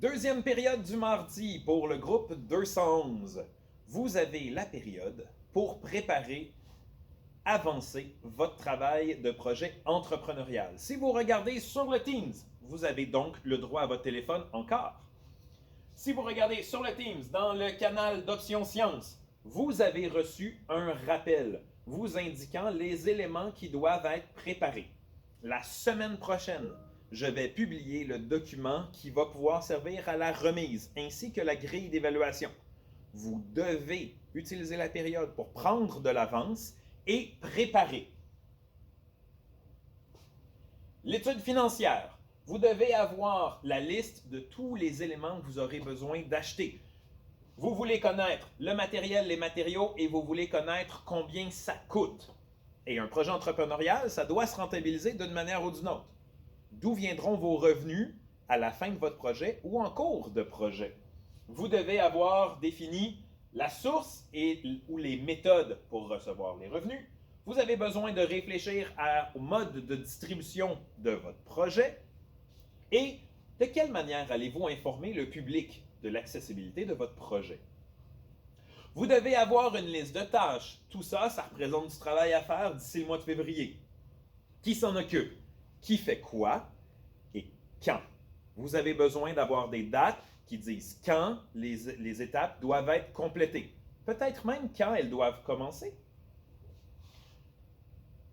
Deuxième période du mardi pour le groupe 211. Vous avez la période pour préparer, avancer votre travail de projet entrepreneurial. Si vous regardez sur le Teams, vous avez donc le droit à votre téléphone encore. Si vous regardez sur le Teams, dans le canal d'Options Sciences, vous avez reçu un rappel vous indiquant les éléments qui doivent être préparés. La semaine prochaine, je vais publier le document qui va pouvoir servir à la remise ainsi que la grille d'évaluation. Vous devez utiliser la période pour prendre de l'avance et préparer. L'étude financière. Vous devez avoir la liste de tous les éléments que vous aurez besoin d'acheter. Vous voulez connaître le matériel, les matériaux et vous voulez connaître combien ça coûte. Et un projet entrepreneurial, ça doit se rentabiliser d'une manière ou d'une autre. D'où viendront vos revenus à la fin de votre projet ou en cours de projet? Vous devez avoir défini la source ou les méthodes pour recevoir les revenus. Vous avez besoin de réfléchir au mode de distribution de votre projet et de quelle manière allez-vous informer le public de l'accessibilité de votre projet. Vous devez avoir une liste de tâches. Tout ça, ça représente du travail à faire d'ici le mois de février. Qui s'en occupe? Qui fait quoi? Et quand? Vous avez besoin d'avoir des dates qui disent quand les étapes doivent être complétées. Peut-être même quand elles doivent commencer.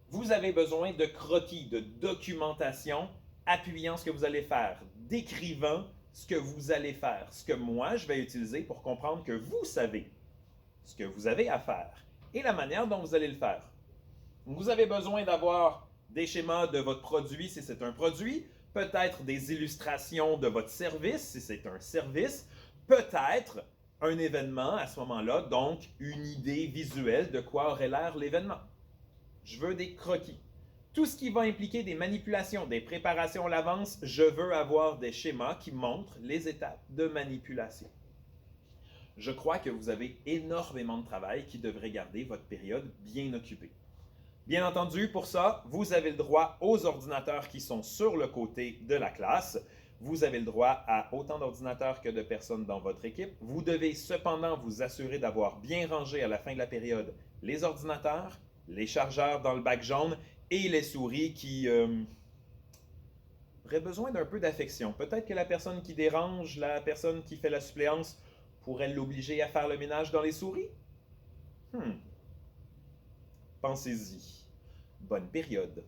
Vous avez besoin de croquis, de documentation appuyant ce que vous allez faire, décrivant ce que vous allez faire, ce que moi je vais utiliser pour comprendre que vous savez ce que vous avez à faire et la manière dont vous allez le faire. Vous avez besoin d'avoir des schémas de votre produit si c'est un produit, peut-être des illustrations de votre service si c'est un service, peut-être un événement à ce moment-là, donc une idée visuelle de quoi aurait l'air l'événement. Je veux des croquis. Tout ce qui va impliquer des manipulations, des préparations à l'avance, je veux avoir des schémas qui montrent les étapes de manipulation. Je crois que vous avez énormément de travail qui devrait garder votre période bien occupée. Bien entendu, pour ça, vous avez le droit aux ordinateurs qui sont sur le côté de la classe. Vous avez le droit à autant d'ordinateurs que de personnes dans votre équipe. Vous devez cependant vous assurer d'avoir bien rangé à la fin de la période les ordinateurs, les chargeurs dans le bac jaune et les souris qui auraient besoin d'un peu d'affection. Peut-être que la personne qui dérange, la personne qui fait la suppléance, pourrait l'obliger à faire le ménage dans les souris? Pensez-y. Bonne période.